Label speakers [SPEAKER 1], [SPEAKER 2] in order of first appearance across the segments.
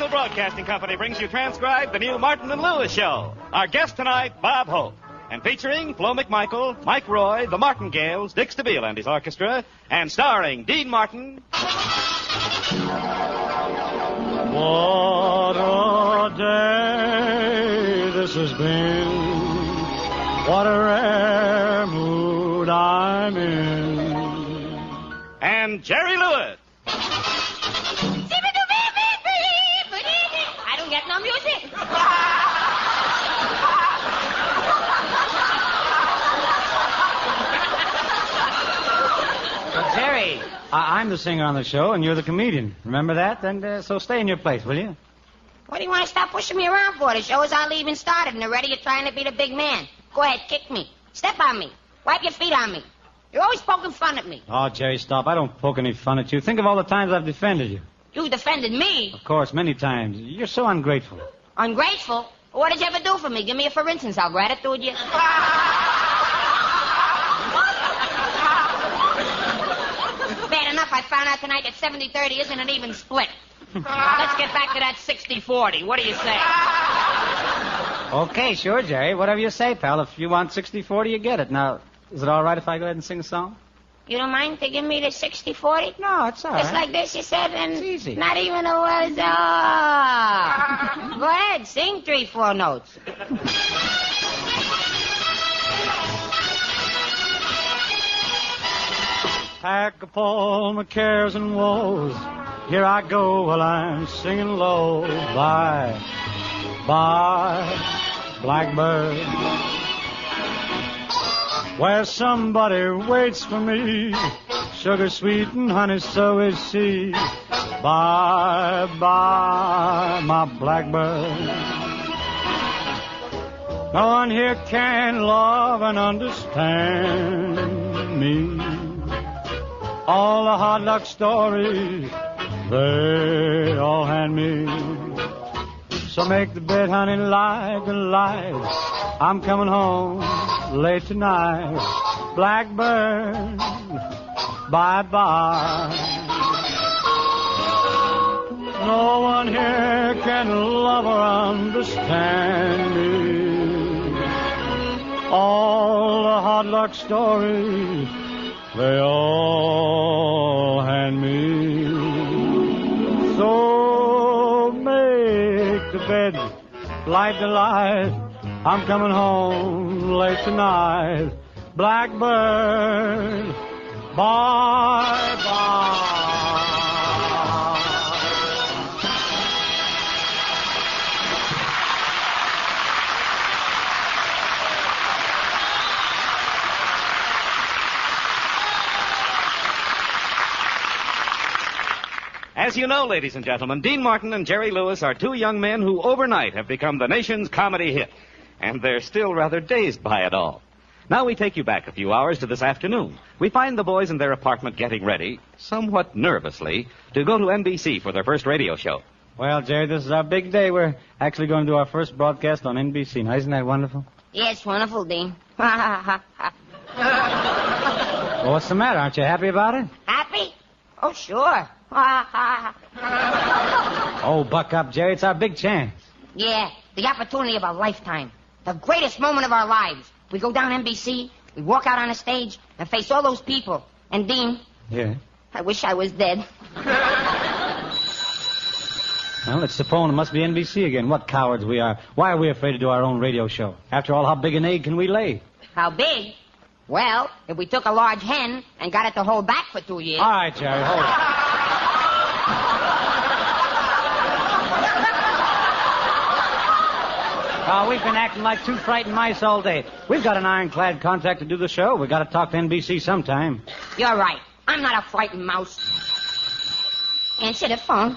[SPEAKER 1] National Broadcasting Company brings you transcribed the new Martin and Lewis show. Our guest tonight, Bob Hope. And featuring Flo McMichael, Mike Roy, the Martingales, Dick Stabile and his orchestra, and starring Dean Martin.
[SPEAKER 2] What a day this has been. What a rare mood I'm in.
[SPEAKER 1] And Jerry Lewis.
[SPEAKER 3] I don't get no music.
[SPEAKER 2] Jerry, I'm the singer on the show, and you're the comedian. Remember that? And so stay in your place, will you?
[SPEAKER 3] What do you want to stop pushing me around for? The show is hardly even started, and already you're trying to be the big man. Go ahead, kick me. Step on me. Wipe your feet on me. You're always poking fun at me.
[SPEAKER 2] Oh, Jerry, stop. I don't poke any fun at you. Think of all the times I've defended you.
[SPEAKER 3] You defended me.
[SPEAKER 2] Of course, many times. You're so ungrateful.
[SPEAKER 3] Ungrateful? What did you ever do for me? Give me a for instance. I'll gratitude you. Bad enough I found out tonight that 70-30 isn't an even split. Let's get back to that 60-40. What do you say?
[SPEAKER 2] Okay, sure, Jerry. Whatever you say, pal. If you want 60-40, you get it. Now, is it all right if I go ahead and sing a song?
[SPEAKER 3] You don't mind to give me the 60-40?
[SPEAKER 2] No, it's all
[SPEAKER 3] Just
[SPEAKER 2] right.
[SPEAKER 3] like this, you said, and
[SPEAKER 2] It's easy.
[SPEAKER 3] Not even a word. Oh. Go ahead, sing 3-4 notes.
[SPEAKER 2] Pack up all my cares and woes. Here I go while I'm singing low. Bye, bye, blackbird. Where somebody waits for me. Sugar sweet and honey, so is she. Bye, bye, my blackbird. No one here can love and understand me. All the hard luck stories, they all hand me. So make the bed, honey, like a light. I'm coming home late tonight. Blackbird, bye-bye. No one here can love or understand me. All the hard luck stories, they all hand me. So make the bed, light the light. I'm coming home late tonight. Blackbird, bye-bye.
[SPEAKER 1] As you know, ladies and gentlemen, Dean Martin and Jerry Lewis are two young men who overnight have become the nation's comedy hit. And they're still rather dazed by it all. Now we take you back a few hours to this afternoon. We find the boys in their apartment getting ready, somewhat nervously, to go to NBC for their first radio show.
[SPEAKER 2] Well, Jerry, this is our big day. We're actually going to do our first broadcast on NBC. Now, isn't that wonderful?
[SPEAKER 3] Yeah, it's wonderful, Dean.
[SPEAKER 2] Well, what's the matter? Aren't you happy about it?
[SPEAKER 3] Happy? Oh, sure.
[SPEAKER 2] Oh, buck up, Jerry. It's our big chance.
[SPEAKER 3] Yeah, the opportunity of a lifetime. The greatest moment of our lives. We go down NBC, we walk out on a stage, and face all those people. And, Dean...
[SPEAKER 2] Yeah?
[SPEAKER 3] I wish I was dead.
[SPEAKER 2] Well, it's the phone. It must be NBC again. What cowards we are. Why are we afraid to do our own radio show? After all, how big an egg can we lay?
[SPEAKER 3] How big? Well, if we took a large hen and got it to hold back for 2 years...
[SPEAKER 2] All right, Jerry, hold it. We've been acting like two frightened mice all day. We've got an ironclad contract to do the show. We've got to talk to NBC sometime.
[SPEAKER 3] You're right. I'm not a frightened mouse. Answer the phone.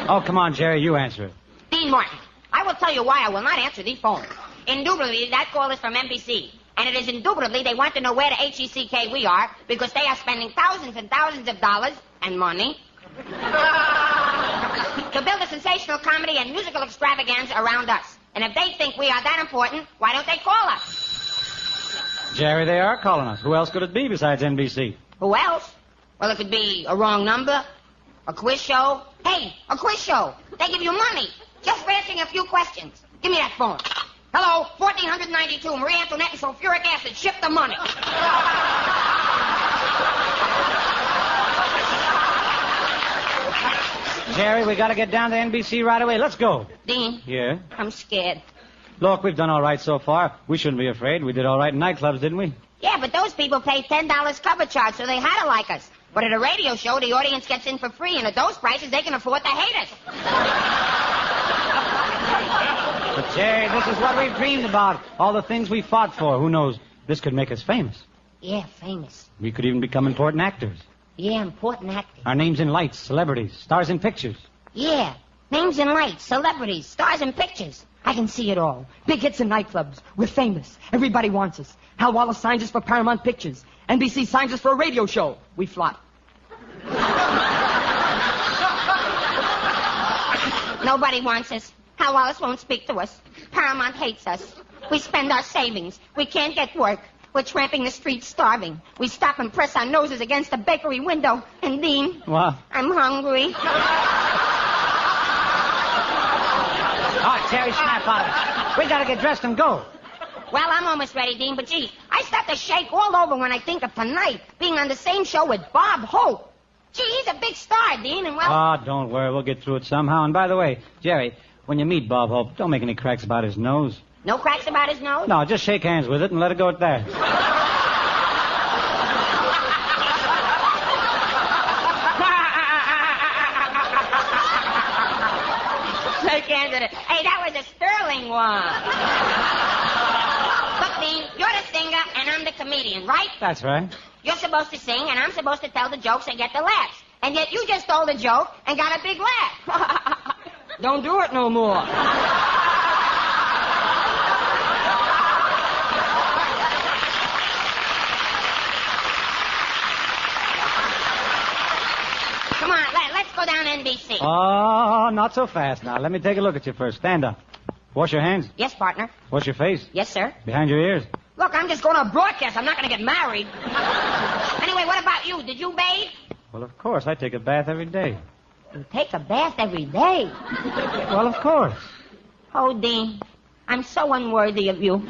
[SPEAKER 2] Oh, come on, Jerry, you answer it.
[SPEAKER 3] Dean Martin, I will tell you why I will not answer the phone. Indubitably, that call is from NBC. And it is indubitably they want to know where the HECK we are because they are spending thousands and thousands of dollars and money to build a sensational comedy and musical extravaganza around us. And if they think we are that important, why don't they call us?
[SPEAKER 2] Jerry, they are calling us. Who else could it be besides NBC?
[SPEAKER 3] Who else? Well, it could be a wrong number, a quiz show, Hey, a quiz show. They give you money just for answering a few questions. Give me that phone. Hello, 1492, Marie Antoinette and sulfuric acid. Ship the money.
[SPEAKER 2] Jerry, we got to get down to NBC right away. Let's go.
[SPEAKER 3] Dean.
[SPEAKER 2] Yeah?
[SPEAKER 3] I'm scared.
[SPEAKER 2] Look, we've done all right so far. We shouldn't be afraid. We did all right in nightclubs, didn't we?
[SPEAKER 3] Yeah, but those people pay $10 cover charge, so they had to like us. But at a radio show, the audience gets in for free, and at those prices, they can afford to hate us.
[SPEAKER 2] But, Jerry, this is what we've dreamed about. All the things we fought for. Who knows? This could make us famous.
[SPEAKER 3] Yeah, famous.
[SPEAKER 2] We could even become important actors.
[SPEAKER 3] Yeah, important acting.
[SPEAKER 2] Our names in lights, celebrities, stars in pictures.
[SPEAKER 3] Yeah, names in lights, celebrities, stars in pictures.
[SPEAKER 4] I can see it all. Big hits in nightclubs. We're famous. Everybody wants us. Hal Wallace signs us for Paramount Pictures. NBC signs us for a radio show. We flop.
[SPEAKER 3] Nobody wants us. Hal Wallace won't speak to us. Paramount hates us. We spend our savings. We can't get work. We're tramping the streets starving. We stop and press our noses against the bakery window. And Dean,
[SPEAKER 2] What?
[SPEAKER 3] I'm hungry.
[SPEAKER 2] All right, Jerry, snap out of it. We got to get dressed and go.
[SPEAKER 3] Well, I'm almost ready, Dean, but gee, I start to shake all over when I think of tonight being on the same show with Bob Hope. Gee, he's a big star, Dean, and well...
[SPEAKER 2] Ah, don't worry. We'll get through it somehow. And by the way, Jerry, when you meet Bob Hope, don't make any cracks about his nose.
[SPEAKER 3] No cracks about his nose?
[SPEAKER 2] No, just shake hands with it and let it go at that.
[SPEAKER 3] Shake hands with it. Hey, that was a sterling one. Look, Dean, you're the singer and I'm the comedian, right?
[SPEAKER 2] That's right.
[SPEAKER 3] You're supposed to sing and I'm supposed to tell the jokes and get the laughs. And yet you just told a joke and got a big laugh.
[SPEAKER 4] Don't do it no more.
[SPEAKER 3] Come on, let's go down NBC.
[SPEAKER 2] Oh, not so fast now. Let me take a look at you first. Stand up. Wash your hands.
[SPEAKER 3] Yes, partner.
[SPEAKER 2] Wash your face.
[SPEAKER 3] Yes, sir.
[SPEAKER 2] Behind your ears.
[SPEAKER 3] Look, I'm just going to broadcast. I'm not going to get married. Anyway, what about you? Did you bathe?
[SPEAKER 2] Well, of course. I take a bath every day.
[SPEAKER 3] You take a bath every day.
[SPEAKER 2] Well, of course.
[SPEAKER 3] Oh, Dean, I'm so unworthy of you.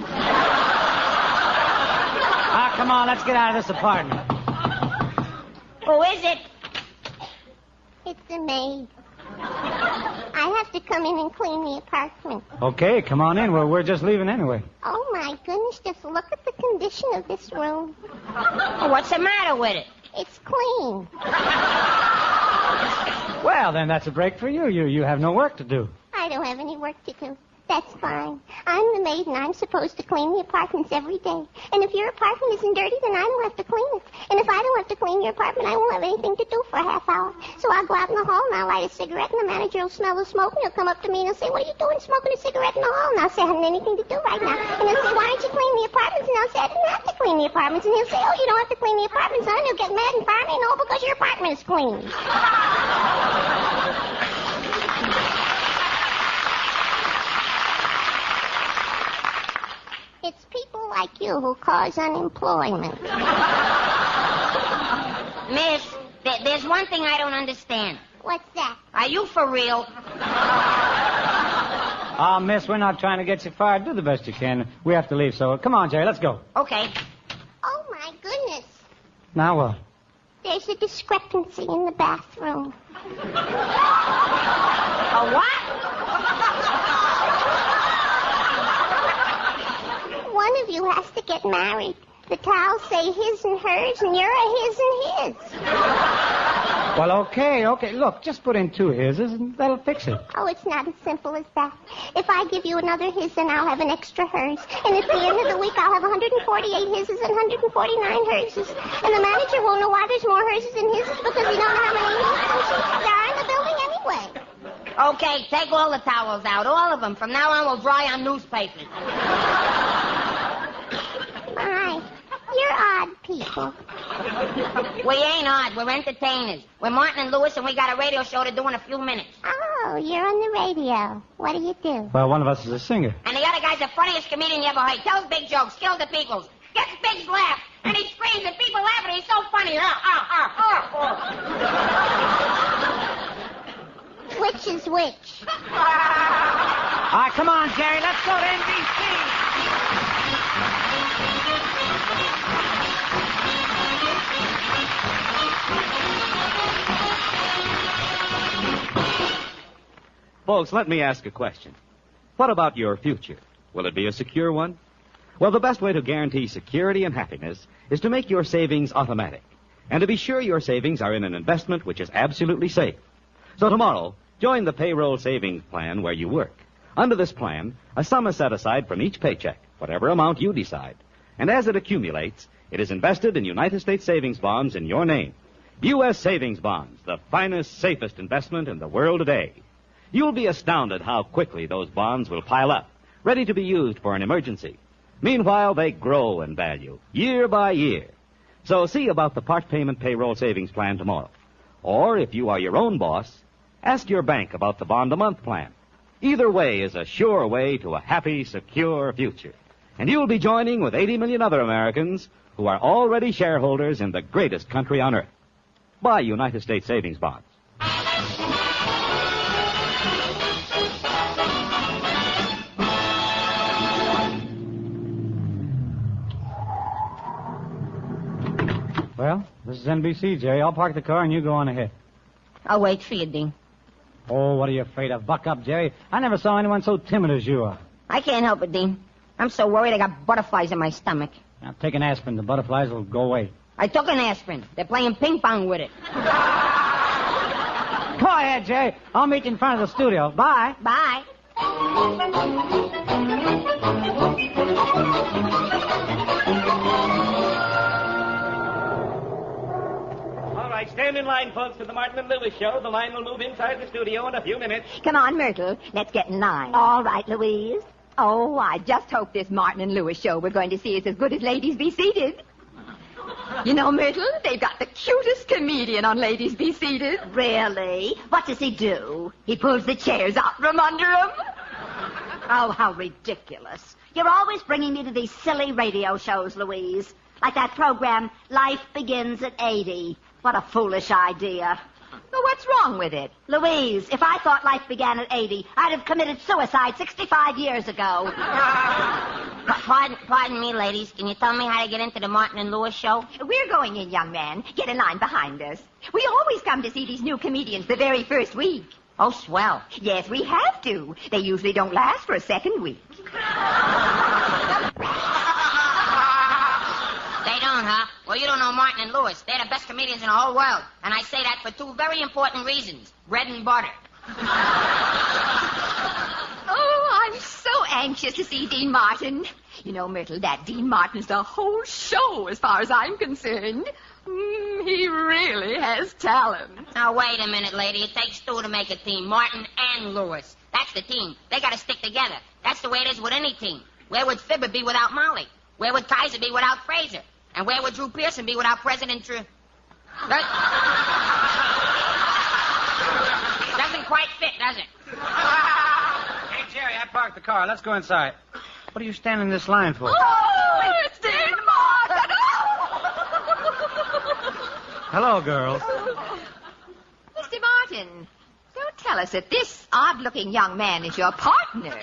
[SPEAKER 2] Ah, come on. Let's get out of this apartment.
[SPEAKER 3] Who is it?
[SPEAKER 5] It's the maid. I have to come in and clean the apartment.
[SPEAKER 2] Okay, come on in. We're just leaving anyway.
[SPEAKER 5] Oh, my goodness, just look at the condition of this room.
[SPEAKER 3] Oh, what's the matter with it?
[SPEAKER 5] It's clean.
[SPEAKER 2] Well, then that's a break for you. You have no work to do.
[SPEAKER 5] I don't have any work to do. That's fine. I'm the maid, and I'm supposed to clean the apartments every day. And if your apartment isn't dirty, then I don't have to clean it. And if I don't have to clean your apartment, I won't have anything to do for a half hour. So I'll go out in the hall, and I'll light a cigarette, and the manager will smell the smoke, and he'll come up to me, and he'll say, "What are you doing smoking a cigarette in the hall?" And I'll say, "I haven't anything to do right now." And he'll say, "Why don't you clean the apartments?" And I'll say, "I didn't have to clean the apartments." And he'll say, "Oh, you don't have to clean the apartments, huh?" And he'll get mad and fire me, and all because your apartment is clean. It's people like you who cause unemployment.
[SPEAKER 3] Miss, there's one thing I don't understand.
[SPEAKER 5] What's that?
[SPEAKER 3] Are you for real?
[SPEAKER 2] Oh, miss, we're not trying to get you fired. Do the best you can. We have to leave, so come on, Jerry, let's go.
[SPEAKER 3] Okay.
[SPEAKER 5] Oh, my goodness.
[SPEAKER 2] Now what?
[SPEAKER 5] There's a discrepancy in the bathroom.
[SPEAKER 3] A what?
[SPEAKER 5] One of you has to get married. The towels say his and hers, and you're a his and his.
[SPEAKER 2] Well, okay. Look, just put in 2 hises, and that'll fix it.
[SPEAKER 5] Oh, it's not as simple as that. If I give you another his, then I'll have an extra hers. And at the end of the week, I'll have 148 hises and 149 herses. And the manager won't know why there's more herses than hises because we don't know how many hises there are in the building anyway.
[SPEAKER 3] Okay, take all the towels out, all of them. From now on, we'll dry on newspapers.
[SPEAKER 5] My, you're odd people.
[SPEAKER 3] We ain't odd. We're entertainers. We're Martin and Lewis, and we got a radio show to do in a few minutes.
[SPEAKER 5] Oh, you're on the radio. What do you do?
[SPEAKER 2] Well, one of us is a singer.
[SPEAKER 3] And the other guy's the funniest comedian you ever heard. Tells big jokes, kills the people, gets big laughs, and he screams, and people laugh, and he's so funny.
[SPEAKER 5] switch.
[SPEAKER 2] All right, come on, Jerry. Let's go to NBC.
[SPEAKER 1] Folks, let me ask a question. What about your future? Will it be a secure one? Well, the best way to guarantee security and happiness is to make your savings automatic, and to be sure your savings are in an investment which is absolutely safe. So tomorrow, join the payroll savings plan where you work. Under this plan, a sum is set aside from each paycheck, whatever amount you decide. And as it accumulates, it is invested in United States savings bonds in your name. U.S. savings bonds, the finest, safest investment in the world today. You'll be astounded how quickly those bonds will pile up, ready to be used for an emergency. Meanwhile, they grow in value, year by year. So see about the part payment payroll savings plan tomorrow. Or, if you are your own boss, ask your bank about the bond-a-month plan. Either way is a sure way to a happy, secure future. And you'll be joining with 80 million other Americans who are already shareholders in the greatest country on earth. Buy United States savings bonds.
[SPEAKER 2] Well, this is NBC, Jerry. I'll park the car and you go on ahead.
[SPEAKER 3] I'll wait for you, Dean.
[SPEAKER 2] Oh, what are you afraid of? Buck up, Jerry. I never saw anyone so timid as you are.
[SPEAKER 3] I can't help it, Dean. I'm so worried I got butterflies in my stomach.
[SPEAKER 2] Now, take an aspirin. The butterflies will go away.
[SPEAKER 3] I took an aspirin. They're playing ping pong with it.
[SPEAKER 2] Go ahead, Jerry. I'll meet you in front of the studio. Bye.
[SPEAKER 3] Bye.
[SPEAKER 1] All right, stand in line, folks, to the Martin and Lewis show. The line will move inside the studio in a few minutes.
[SPEAKER 6] Come on, Myrtle. Let's get in line. All right, Louise. Oh, I just hope this Martin and Lewis show we're going to see is as good as Ladies Be Seated. You know, Myrtle, they've got the cutest comedian on Ladies Be Seated. Really? What does he do? He pulls the chairs out from under him. Oh, how ridiculous. You're always bringing me to these silly radio shows, Louise. Like that program, Life Begins at 80. What a foolish idea. Well, what's wrong with it? Louise, if I thought life began at 80, I'd have committed suicide 65 years ago.
[SPEAKER 3] Pardon me, ladies. Can you tell me how to get into the Martin and Lewis show?
[SPEAKER 6] We're going in, young man. Get in line behind us. We always come to see these new comedians the very first week.
[SPEAKER 3] Oh, swell.
[SPEAKER 6] Yes, we have to. They usually don't last for a second week.
[SPEAKER 3] They don't, huh? Well, you don't know Martin and Lewis. They're the best comedians in the whole world. And I say that for two very important reasons. Bread and butter.
[SPEAKER 6] Oh, I'm so anxious to see Dean Martin. You know, Myrtle, that Dean Martin's the whole show as far as I'm concerned. He really has talent.
[SPEAKER 3] Now, wait a minute, lady. It takes two to make a team. Martin and Lewis. That's the team. They got to stick together. That's the way it is with any team. Where would Fibber be without Molly? Where would Kaiser be without Fraser? And where would Drew Pearson be without President Doesn't quite fit, does it?
[SPEAKER 2] Hey, Jerry, I parked the car. Let's go inside. What are you standing in this line for?
[SPEAKER 6] Oh, it's Dean Martin!
[SPEAKER 2] Hello, girls.
[SPEAKER 6] Mr. Martin, don't tell us that this odd-looking young man is your partner.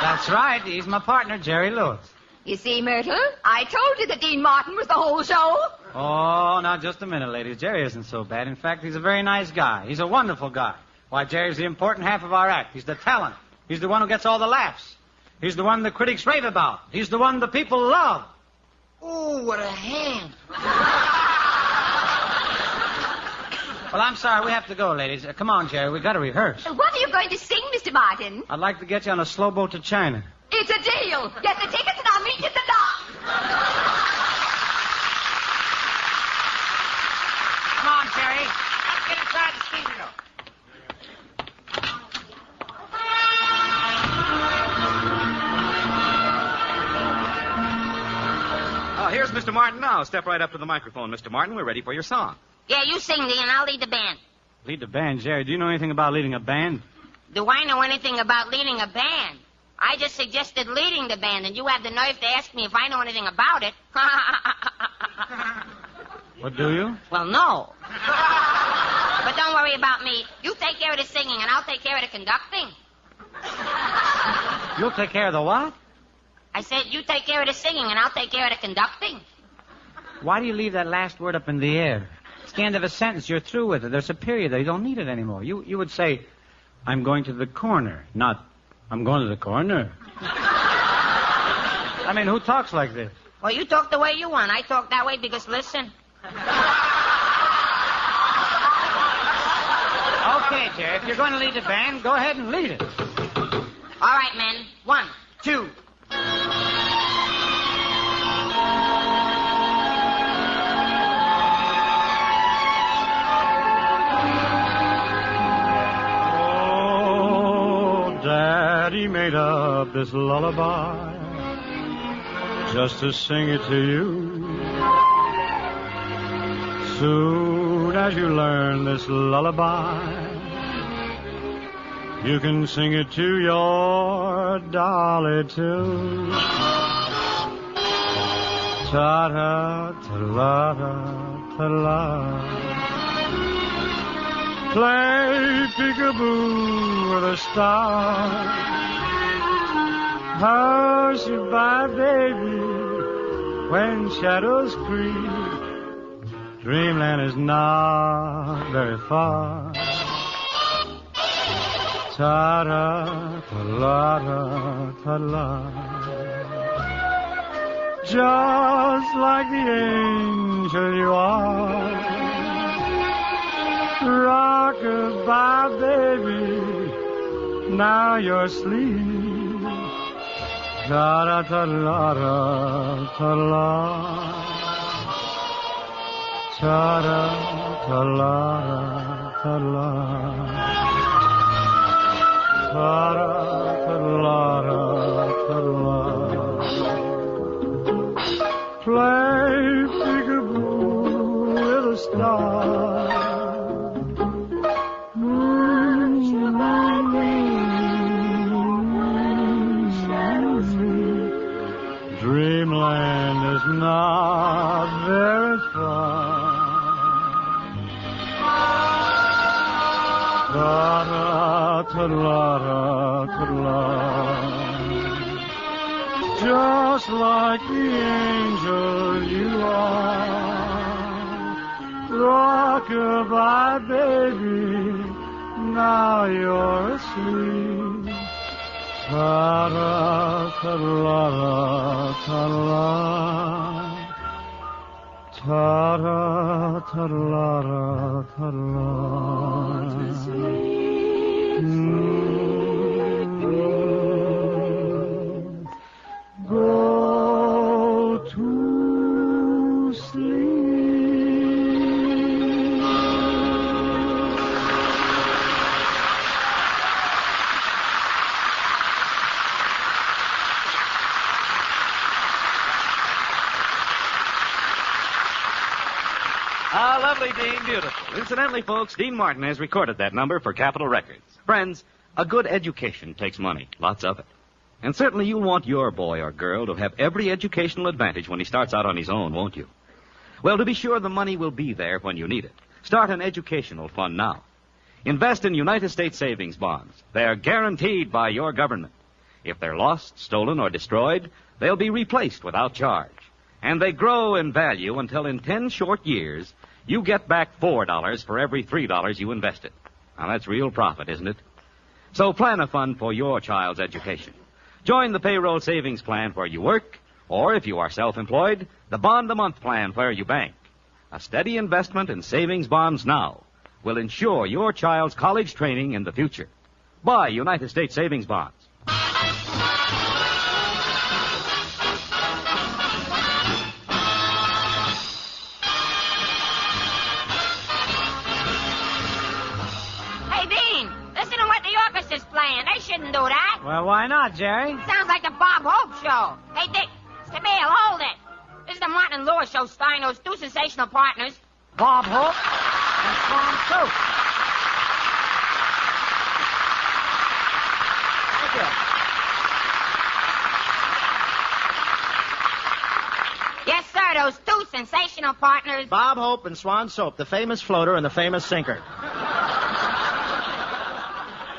[SPEAKER 2] That's right. He's my partner, Jerry Lewis.
[SPEAKER 6] You see, Myrtle, I told you that Dean Martin was the whole show.
[SPEAKER 2] Oh, now, just a minute, ladies. Jerry isn't so bad. In fact, he's a very nice guy. He's a wonderful guy. Why, Jerry's the important half of our act. He's the talent. He's the one who gets all the laughs. He's the one the critics rave about. He's the one the people love.
[SPEAKER 3] Ooh, what a hand.
[SPEAKER 2] Well, I'm sorry. We have to go, ladies. Come on, Jerry. We've got to rehearse.
[SPEAKER 6] What are you going to sing, Mr. Martin?
[SPEAKER 2] I'd like to get you on a slow boat to China.
[SPEAKER 6] It's a deal. Get the tickets and I'll meet you at the dock.
[SPEAKER 2] Come on, Jerry. Let's get inside the studio.
[SPEAKER 1] Oh, here's Mr. Martin now. Step right up to the microphone, Mr. Martin. We're ready for your song.
[SPEAKER 3] Yeah, you sing, Dean, and I'll lead the band.
[SPEAKER 2] Lead the band, Jerry. Do you know anything about leading a band?
[SPEAKER 3] Do I know anything about leading a band? I just suggested leading the band, and you have the nerve to ask me if I know anything about it.
[SPEAKER 2] What do you?
[SPEAKER 3] Well, no. But don't worry about me. You take care of the singing, and I'll take care of the conducting.
[SPEAKER 2] You'll take care of the what?
[SPEAKER 3] I said, you take care of the singing, and I'll take care of the conducting.
[SPEAKER 2] Why do you leave that last word up in the air? It's the end of a sentence. You're through with it. There's a period there. You don't need it anymore. You would say, I'm going to the corner, not, I'm going to the corner. I mean, who talks like this?
[SPEAKER 3] Well, you talk the way you want. I talk that way because, listen.
[SPEAKER 2] Okay, Jerry, if you're going to lead the band, go ahead and lead it.
[SPEAKER 3] All right, men. 1, 2.
[SPEAKER 2] Oh, Daddy made up this lullaby just to sing it to you. Soon as you learn this lullaby, you can sing it to your dolly too. Ta-da, ta-la-da, ta-la. Play peekaboo with a star. Hush by baby when shadows creep. Dreamland is not very far. Ta-da, ta-la-da, ta-la. Just like the angel you are. Rock-a-bye, baby, now you're asleep. Ta-da, ta-la-da, ta-la. Ta-da, ta-la-da, ta-la. Ta-da, ta-la-da, ta-la. Play peekaboo with a star. Dreamland is not very far. Ta-da, ta-la-da, ta-la. Just like the angel you are. Rock-a-bye, baby, now you're asleep. Ta-da, ta-la-da, ta-la. Ta-da, ta-la-da, ta-la. Go to sleep.
[SPEAKER 1] Ah, lovely, Dean. Beautiful. Incidentally, folks, Dean Martin has recorded that number for Capitol Records. Friends, a good education takes money. Lots of it. And certainly you'll want your boy or girl to have every educational advantage when he starts out on his own, won't you? Well, to be sure, the money will be there when you need it. Start an educational fund now. Invest in United States savings bonds. They're guaranteed by your government. If they're lost, stolen, or destroyed, they'll be replaced without charge. And they grow in value until in 10 short years, you get back $4 for every $3 you invested. Now, that's real profit, isn't it? So plan a fund for your child's education. Join the payroll savings plan where you work, or if you are self-employed, the bond-a-month plan where you bank. A steady investment in savings bonds now will ensure your child's college training in the future. Buy United States savings bonds.
[SPEAKER 3] They shouldn't do that.
[SPEAKER 2] Well, why not, Jerry?
[SPEAKER 3] Sounds like the Bob Hope Show. Hey, Dick, Stabile, hold it. This is the Martin and Lewis Show starring those two sensational partners,
[SPEAKER 2] Bob Hope and Swan Soup.
[SPEAKER 3] Yes, sir, those two sensational partners.
[SPEAKER 7] Bob Hope and Swan Soap, the famous floater and the famous sinker.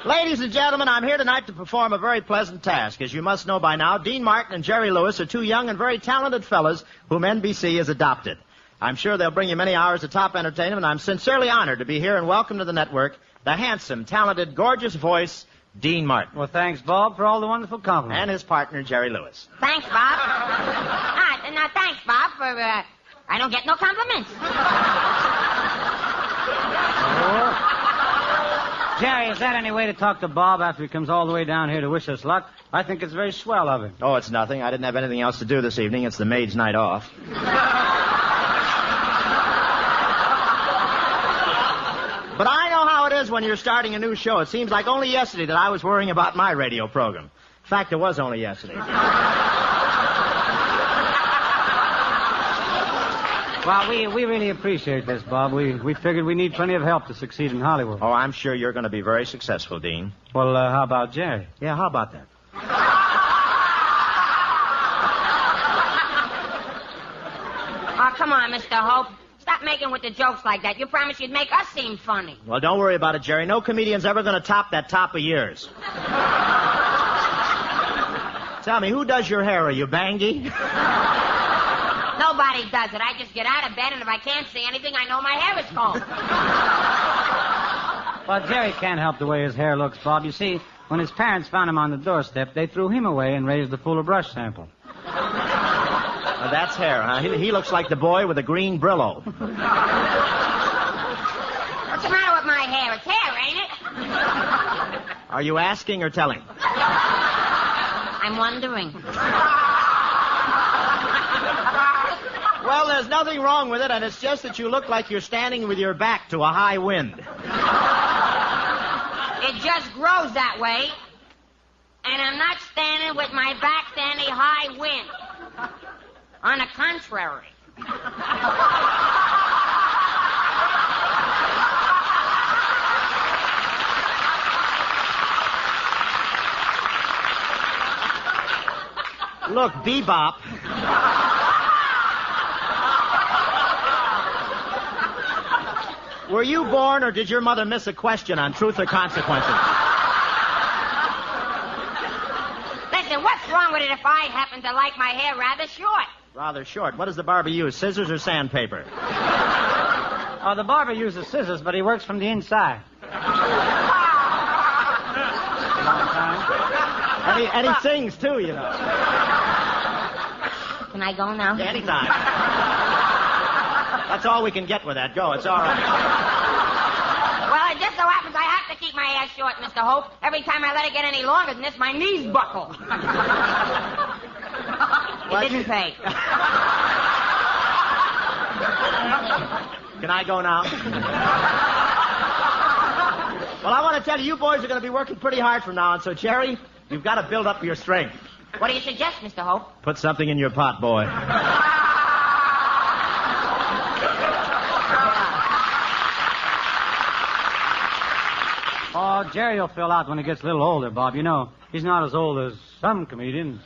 [SPEAKER 7] Ladies and gentlemen, I'm here tonight to perform a very pleasant task. As you must know by now, Dean Martin and Jerry Lewis are two young and very talented fellas whom NBC has adopted. I'm sure they'll bring you many hours of top entertainment, and I'm sincerely honored to be here and welcome to the network the handsome, talented, gorgeous voice, Dean Martin.
[SPEAKER 2] Well, thanks, Bob, for all the wonderful compliments.
[SPEAKER 7] And his partner, Jerry Lewis.
[SPEAKER 3] Thanks, Bob. Now, thanks, Bob, for, I don't get no compliments.
[SPEAKER 2] Jerry, is that any way to talk to Bob after he comes all the way down here to wish us luck? I think it's very swell of him.
[SPEAKER 7] Oh, it's nothing. I didn't have anything else to do this evening. It's the maid's night off. But I know how it is when you're starting a new show. It seems like only yesterday that I was worrying about my radio program. In fact, it was only yesterday.
[SPEAKER 2] Well, we really appreciate this, Bob. We figured we need plenty of help to succeed in Hollywood.
[SPEAKER 7] Oh, I'm sure you're going to be very successful, Dean.
[SPEAKER 2] Well, how about Jerry?
[SPEAKER 7] Yeah, how about that?
[SPEAKER 3] Oh, come on, Mr. Hope. Stop making with the jokes like that. You promised you'd make us seem funny.
[SPEAKER 7] Well, don't worry about it, Jerry. No comedian's ever going to top that top of yours. Tell me, who does your hair? Are you Bangy?
[SPEAKER 3] Nobody does it. I just get out of bed, and if I can't see anything, I know my hair is combed.
[SPEAKER 2] Well, Jerry can't help the way his hair looks, Bob. You see, when his parents found him on the doorstep, they threw him away and raised the Fuller brush sample.
[SPEAKER 7] Well, that's hair, huh? He looks like the boy with a green Brillo.
[SPEAKER 3] What's the matter with my hair? It's hair, ain't it?
[SPEAKER 7] Are you asking or telling?
[SPEAKER 3] I'm wondering.
[SPEAKER 7] Well, there's nothing wrong with it, and it's just that you look like you're standing with your back to a high wind.
[SPEAKER 3] It just grows that way, and I'm not standing with my back to any high wind. On the contrary.
[SPEAKER 7] Look, Bebop. Were you born, or did your mother miss a question on truth or consequences?
[SPEAKER 3] Listen, what's wrong with it if I happen to like my hair rather short?
[SPEAKER 7] Rather short. What does the barber use, scissors or sandpaper?
[SPEAKER 2] Oh, the barber uses scissors, but he works from the inside.
[SPEAKER 7] And he sings, too, you know.
[SPEAKER 3] Can I go now?
[SPEAKER 7] Yeah, anytime. That's all we can get with that. Go, it's all right.
[SPEAKER 3] Well, it just so happens I have to keep my hair short, Mr. Hope. Every time I let it get any longer than this, my knees buckle. It didn't pay.
[SPEAKER 7] Can I go now? Well, I want to tell you, you boys are going to be working pretty hard from now on, so, Jerry, you've got to build up your strength.
[SPEAKER 3] What do you suggest, Mr. Hope?
[SPEAKER 7] Put something in your pot, boy.
[SPEAKER 2] Oh, Jerry will fill out when he gets a little older, Bob. You know, he's not as old as some comedians.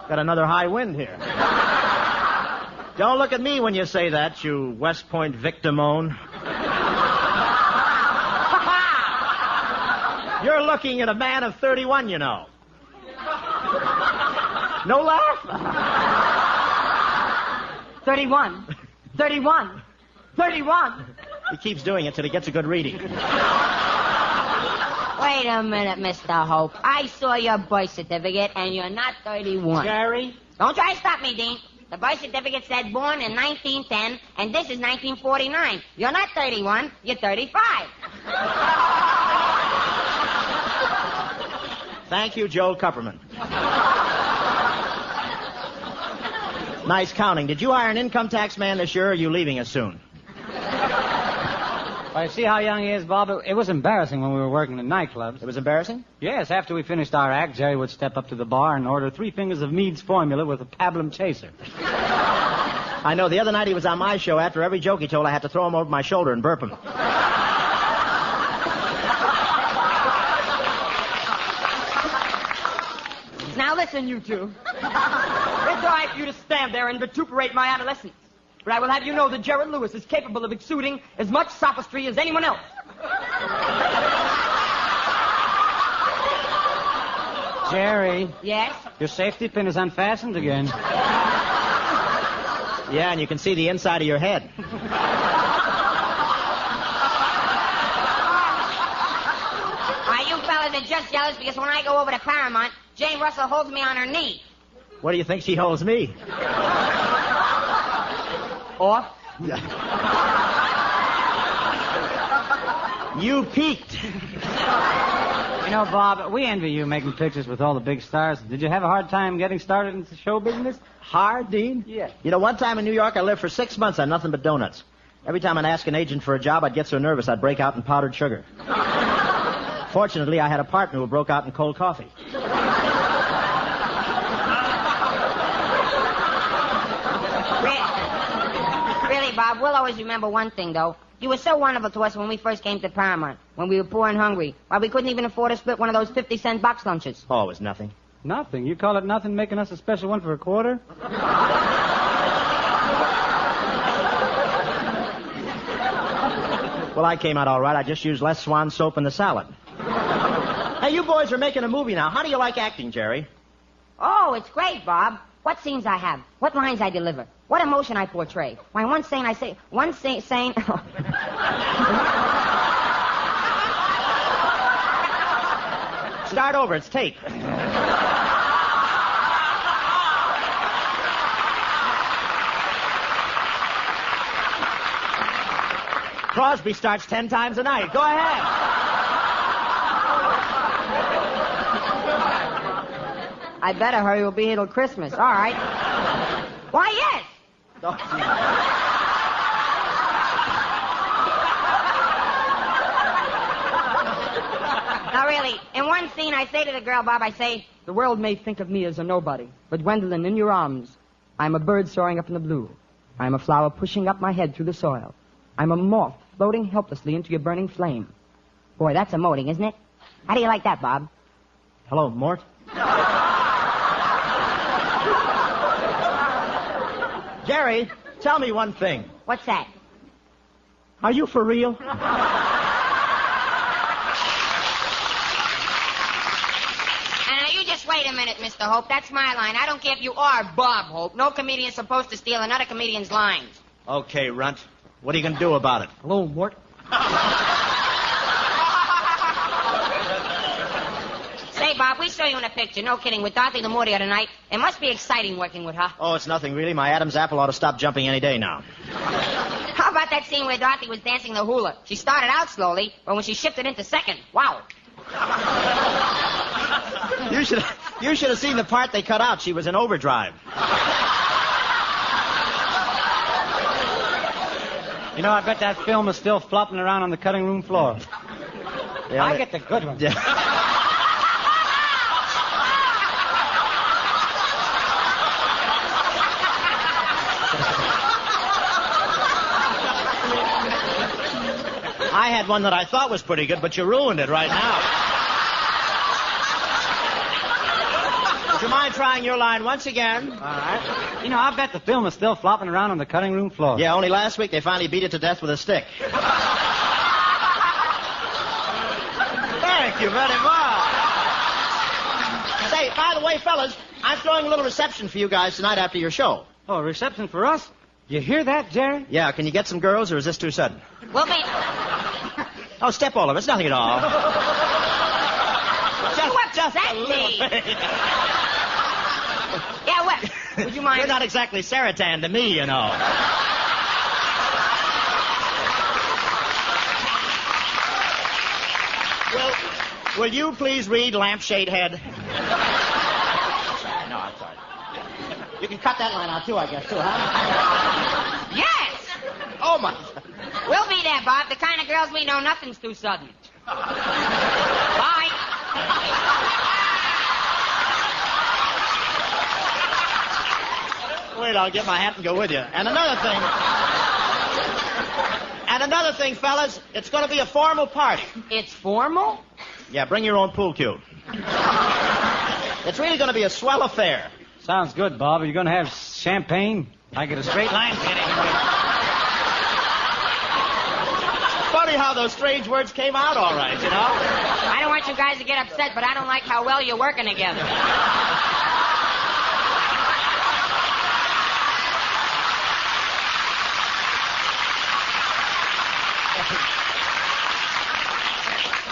[SPEAKER 7] Got another high wind here. Don't look at me when you say that, you West Point victimone. You're looking at a man of 31, you know. No laugh?
[SPEAKER 4] 31. 31. 31.
[SPEAKER 7] He keeps doing it till he gets a good reading.
[SPEAKER 3] Wait a minute, Mr. Hope. I saw your birth certificate, and you're not 31.
[SPEAKER 2] Jerry?
[SPEAKER 3] Don't try to stop me, Dean. The birth certificate said born in 1910, and this is 1949. You're not 31, you're 35.
[SPEAKER 7] Thank you, Joel Kupperman. Nice counting. Did you hire an income tax man this year, or are you leaving us soon?
[SPEAKER 2] Oh, you see how young he is, Bob? It was embarrassing when we were working in nightclubs.
[SPEAKER 7] It was embarrassing?
[SPEAKER 2] Yes, after we finished our act, Jerry would step up to the bar and order 3 fingers of Mead's formula with a pablum chaser.
[SPEAKER 7] I know. The other night he was on my show. After every joke he told, I had to throw him over my shoulder and burp him.
[SPEAKER 4] Now listen, you two. It's all right for you to stand there and vituperate my adolescence. But I will have you know that Jerry Lewis is capable of exuding as much sophistry as anyone else.
[SPEAKER 2] Jerry,
[SPEAKER 3] Yes?
[SPEAKER 2] your safety pin is unfastened again.
[SPEAKER 7] Yeah, and you can see the inside of your head.
[SPEAKER 3] You fellas are just jealous because when I go over to Paramount, Jane Russell holds me on her knee.
[SPEAKER 7] What do you think she holds me?
[SPEAKER 4] Or?
[SPEAKER 7] You peaked.
[SPEAKER 2] You know, Bob, we envy you making pictures with all the big stars. Did you have a hard time getting started in the show business?
[SPEAKER 7] Hard, Dean?
[SPEAKER 2] Yeah.
[SPEAKER 7] You know, one time in New York, I lived for 6 months on nothing but donuts. Every time I'd ask an agent for a job, I'd get so nervous I'd break out in powdered sugar. Fortunately, I had a partner who broke out in cold coffee.
[SPEAKER 3] Really, Bob, we'll always remember one thing, though. You were so wonderful to us when we first came to Paramount, when we were poor and hungry, while we couldn't even afford to split one of those 50-cent box lunches.
[SPEAKER 7] Oh, it was nothing.
[SPEAKER 2] Nothing. You call it nothing, making us a special one for a quarter?
[SPEAKER 7] Well, I came out all right. I just used less Swan soap in the salad. Hey, you boys are making a movie now. How do you like acting, Jerry?
[SPEAKER 3] Oh, it's great, Bob. What scenes I have, what lines I deliver, what emotion I portray. Why, one scene I say, saying...
[SPEAKER 7] Start over. It's tape. Crosby starts 10 times a night. Go ahead.
[SPEAKER 3] I better hurry. We'll be here till Christmas. All right. Why, yes. Now, really, in one scene, I say to the girl, Bob, I say,
[SPEAKER 4] The world may think of me as a nobody, but Gwendolyn, in your arms, I'm a bird soaring up in the blue. I'm a flower pushing up my head through the soil. I'm a moth floating helplessly into your burning flame.
[SPEAKER 3] Boy, that's emoting, isn't it? How do you like that, Bob?
[SPEAKER 7] Hello, Mort. Jerry, tell me one thing.
[SPEAKER 3] What's that?
[SPEAKER 7] Are you for real?
[SPEAKER 3] And now you just wait a minute, Mr. Hope. That's my line. I don't care if you are Bob Hope. No comedian's supposed to steal another comedian's lines.
[SPEAKER 7] Okay, Runt. What are you going to do about it?
[SPEAKER 4] Hello, Mort.
[SPEAKER 3] Say, Bob, we saw you in a picture, no kidding, with Dorothy Lamour the other night. It must be exciting working with her.
[SPEAKER 7] Oh, it's nothing, really. My Adam's apple ought to stop jumping any day now.
[SPEAKER 3] How about that scene where Dorothy was dancing the hula? She started out slowly, but when she shifted into second, wow.
[SPEAKER 7] You should have seen the part they cut out. She was in overdrive.
[SPEAKER 2] You know, I bet that film is still flopping around on the cutting room floor.
[SPEAKER 7] Yeah,
[SPEAKER 2] I get the good ones.
[SPEAKER 7] Yeah. I had one that I thought was pretty good, but you ruined it right now. Would you mind trying your line once again?
[SPEAKER 2] All right. You know, I bet the film is still flopping around on the cutting room floor.
[SPEAKER 7] Yeah, only last week they finally beat it to death with a stick. Thank you very much. Say, by the way, fellas, I'm throwing a little reception for you guys tonight after your show.
[SPEAKER 2] Oh, a reception for us? You hear that, Jerry?
[SPEAKER 7] Yeah, can you get some girls, or is this too sudden?
[SPEAKER 3] We'll be...
[SPEAKER 7] Oh, step all of it. It's nothing at all.
[SPEAKER 3] Just that me? Yeah, what? Would you mind?
[SPEAKER 7] You're not exactly Saratan to me, you know. Will you please read Lampshade Head? No, I'm sorry. You can cut that line out, too, I guess, too, huh?
[SPEAKER 3] Yes!
[SPEAKER 7] Oh, my...
[SPEAKER 3] We'll be there, Bob. The kind of girls we know, nothing's too sudden. Bye.
[SPEAKER 7] Wait, I'll get my hat and go with you. And another thing, fellas, it's going to be a formal party.
[SPEAKER 3] It's formal?
[SPEAKER 7] Yeah, bring your own pool cue. It's really going to be a swell affair.
[SPEAKER 2] Sounds good, Bob. Are you going to have champagne? I get a straight line to get in here.
[SPEAKER 7] Funny how those strange words came out all right, you know?
[SPEAKER 3] I don't want you guys to get upset, but I don't like how well you're working together.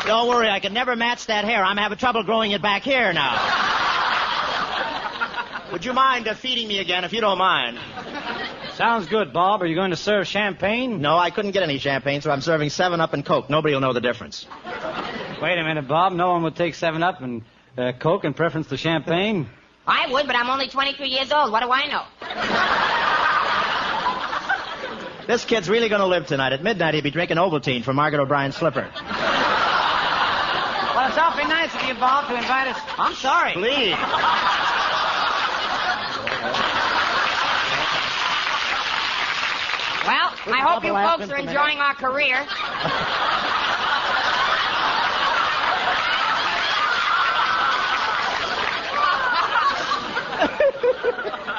[SPEAKER 7] Don't worry, I can never match that hair. I'm having trouble growing it back here now. Would you mind feeding me again, if you don't mind?
[SPEAKER 2] Sounds good, Bob. Are you going to serve champagne?
[SPEAKER 7] No, I couldn't get any champagne, so I'm serving 7-Up and Coke. Nobody will know the difference.
[SPEAKER 2] Wait a minute, Bob. No one would take 7-Up and Coke in preference to champagne.
[SPEAKER 3] I would, but I'm only 22 years old. What do I know?
[SPEAKER 7] This kid's really going to live tonight. At midnight, he'll be drinking Ovaltine from Margaret O'Brien's slipper.
[SPEAKER 2] Well, it's awfully nice of you, Bob, to invite us. I'm sorry.
[SPEAKER 7] Please.
[SPEAKER 3] Well, I hope you folks are enjoying our career.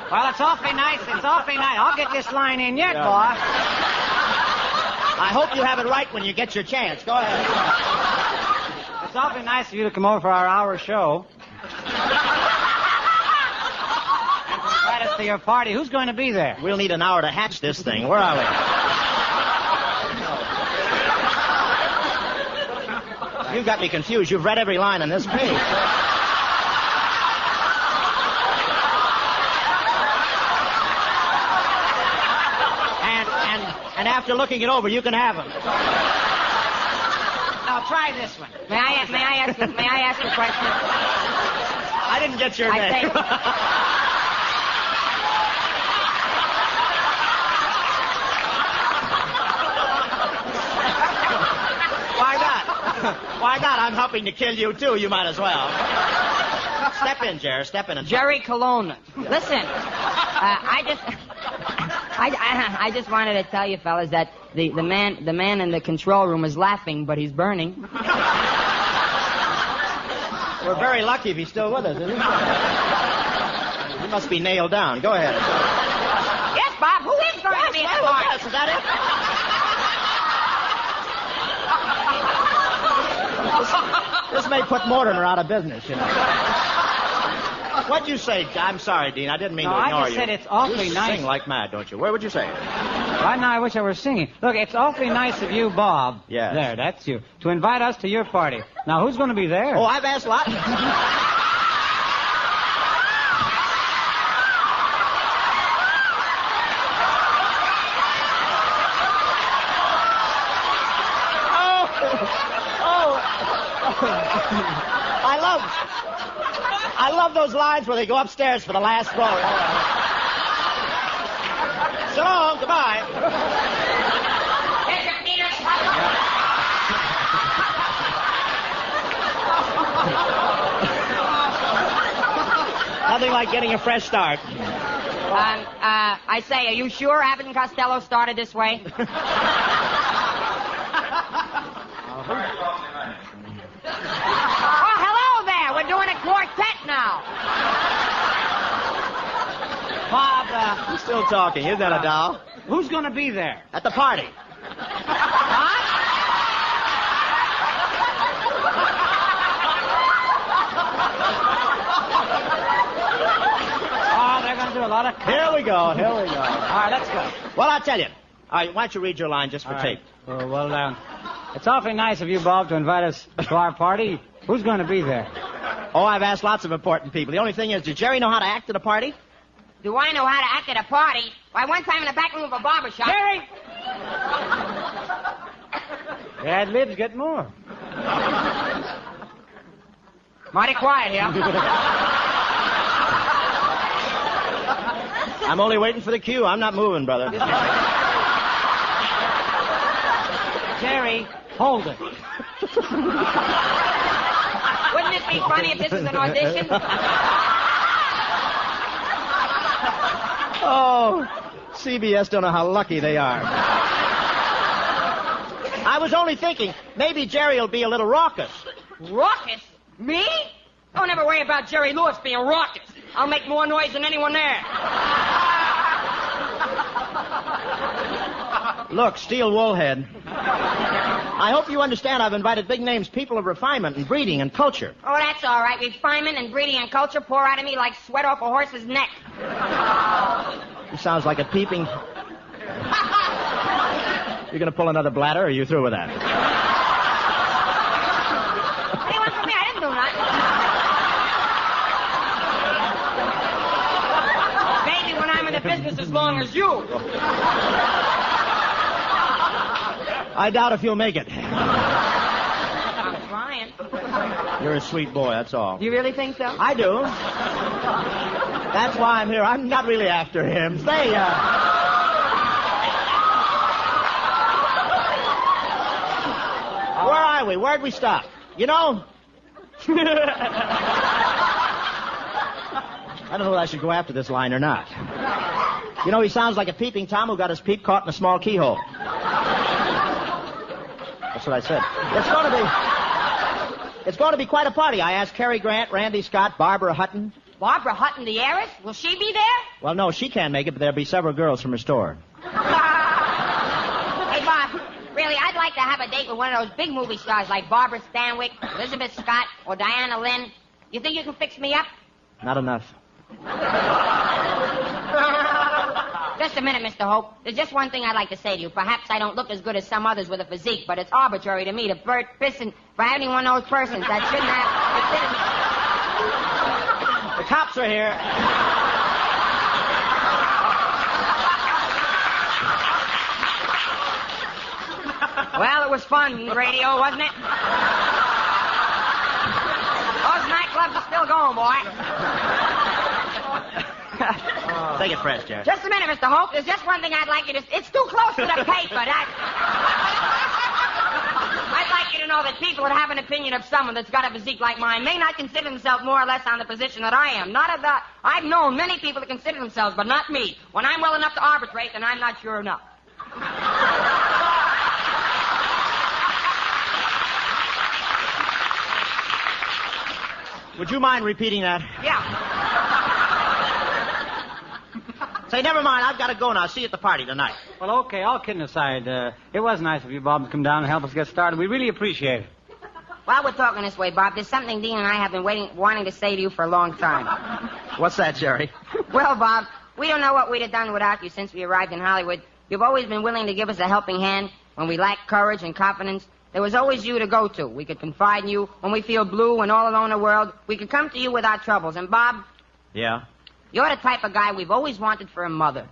[SPEAKER 2] Well, it's awfully nice. It's awfully nice. I'll get this line in yet, boss.
[SPEAKER 7] I hope you have it right when you get your chance. Go ahead.
[SPEAKER 2] It's awfully nice of you to come over for our hour show. And to invite us to your party. Who's going to be there?
[SPEAKER 7] We'll need an hour to hatch this thing. Where are we? You've got me confused. You've read every line on this page. And after looking it over, you can have them.
[SPEAKER 2] Now try this one.
[SPEAKER 3] May I ask a question?
[SPEAKER 7] I didn't get your name. Why not? Why not? I'm helping to kill you, too. You might as well. Step in, Jerry. Step in.
[SPEAKER 3] Jerry Colonna. Listen, I just wanted to tell you, fellas, that the man in the control room is laughing, but he's burning.
[SPEAKER 7] We're very lucky if he's still with us, isn't he? He must be nailed down. Go ahead.
[SPEAKER 3] Yes, Bob. Who is going to be in the party?
[SPEAKER 7] Yes, is that it? This may put Mortimer out of business, you know. What'd you say? I'm sorry, Dean. I didn't mean to ignore you.
[SPEAKER 2] I just said it's awfully nice.
[SPEAKER 7] You sing like mad, don't you? Where would you say it?
[SPEAKER 2] Right now, I wish I were singing. Look, it's awfully nice of you, Bob.
[SPEAKER 7] Yes.
[SPEAKER 2] There, that's you. To invite us to your party. Now, who's going to be there?
[SPEAKER 7] Oh, I've asked a lot. I love those lines where they go upstairs for the last row. So long, goodbye. Nothing like getting a fresh start.
[SPEAKER 3] I say, are you sure Abbott and Costello started this way? Oh, hello there. We're doing a quartet now.
[SPEAKER 2] Bob,
[SPEAKER 7] He's still talking. Isn't that a doll?
[SPEAKER 2] who's going to be there?
[SPEAKER 7] At the party.
[SPEAKER 2] Oh, they're going to do a lot of...
[SPEAKER 7] Here we go.
[SPEAKER 2] All right, let's go.
[SPEAKER 7] Well, I'll tell you. All right, why don't you read your line just for
[SPEAKER 2] All
[SPEAKER 7] tape?
[SPEAKER 2] right. Well, it's awfully nice of you, Bob, to invite us to our party. Who's going to be there?
[SPEAKER 7] Oh, I've asked lots of important people. The only thing is, does Jerry know how to act at a party?
[SPEAKER 3] Do I know how to act at a party? Why, one time in the back room of a barber shop...
[SPEAKER 2] Jerry! Ad libs get more.
[SPEAKER 3] Mighty quiet here.
[SPEAKER 7] I'm only waiting for the cue. I'm not moving, brother.
[SPEAKER 2] Jerry, hold it.
[SPEAKER 3] Wouldn't it be funny if this was an audition?
[SPEAKER 7] Oh, CBS don't know how lucky they are. I was only thinking, maybe Jerry will be a little raucous.
[SPEAKER 3] Raucous? Me? Don't ever worry about Jerry Lewis being raucous. I'll make more noise than anyone there.
[SPEAKER 7] Look, Steel Woolhead. I hope you understand I've invited big names, people of refinement and breeding and culture.
[SPEAKER 3] Oh, that's all right. Refinement and breeding and culture pour out of me like sweat off a horse's neck.
[SPEAKER 7] He sounds like a peeping... You gonna pull another bladder, or are you through with that?
[SPEAKER 3] Anyone from me? I didn't do nothing. Maybe when I'm in the business as long as you.
[SPEAKER 7] I doubt if you'll make it.
[SPEAKER 3] I'm trying.
[SPEAKER 7] You're a sweet boy, that's all.
[SPEAKER 4] Do you really think so?
[SPEAKER 7] I do. That's why I'm here. I'm not really after him. Say, Where are we? Where'd we stop? You know? I don't know whether I should go after this line or not. You know, he sounds like a peeping Tom who got his peep caught in a small keyhole. That's what I said. It's going to be quite a party. I asked Cary Grant, Randy Scott, Barbara Hutton.
[SPEAKER 3] Barbara Hutton, the heiress? Will she be there?
[SPEAKER 7] Well, no, she can't make it, but there'll be several girls from her store.
[SPEAKER 3] Hey, Bob, really, I'd like to have a date with one of those big movie stars like Barbara Stanwyck, Elizabeth Scott, or Diana Lynn. You think you can fix me up?
[SPEAKER 7] Not enough.
[SPEAKER 3] Just a minute, Mr. Hope. There's just one thing I'd like to say to you. Perhaps I don't look as good as some others with a physique, but it's arbitrary to me to pissing for any one of those persons that shouldn't have...
[SPEAKER 7] The cops are here.
[SPEAKER 3] Well, it was fun, radio, wasn't it? Those nightclubs are still going, boy.
[SPEAKER 7] Take it fresh, Jerry.
[SPEAKER 3] Just a minute, Mr. Hope. There's just one thing I'd like you to... It's too close to the paper. I'd like you to know that people that have an opinion of someone that's got a physique like mine may not consider themselves more or less on the position that I am. Not of that. I've known many people that consider themselves, but not me. When I'm well enough to arbitrate, then I'm not sure enough.
[SPEAKER 7] Would you mind repeating that?
[SPEAKER 3] Yeah.
[SPEAKER 7] Say, never mind. I've got to go now. See you at the party tonight.
[SPEAKER 2] Well, okay, all kidding aside, it was nice of you, Bob, to come down and help us get started. We really appreciate it.
[SPEAKER 3] While we're talking this way, Bob, there's something Dean and I have been wanting to say to you for a long time.
[SPEAKER 7] What's that, Jerry?
[SPEAKER 3] Well, Bob, we don't know what we'd have done without you since we arrived in Hollywood. You've always been willing to give us a helping hand when we lack courage and confidence. There was always you to go to. We could confide in you when we feel blue and all alone in the world. We could come to you with our troubles. And, Bob...
[SPEAKER 7] Yeah?
[SPEAKER 3] You're the type of guy we've always wanted for a mother.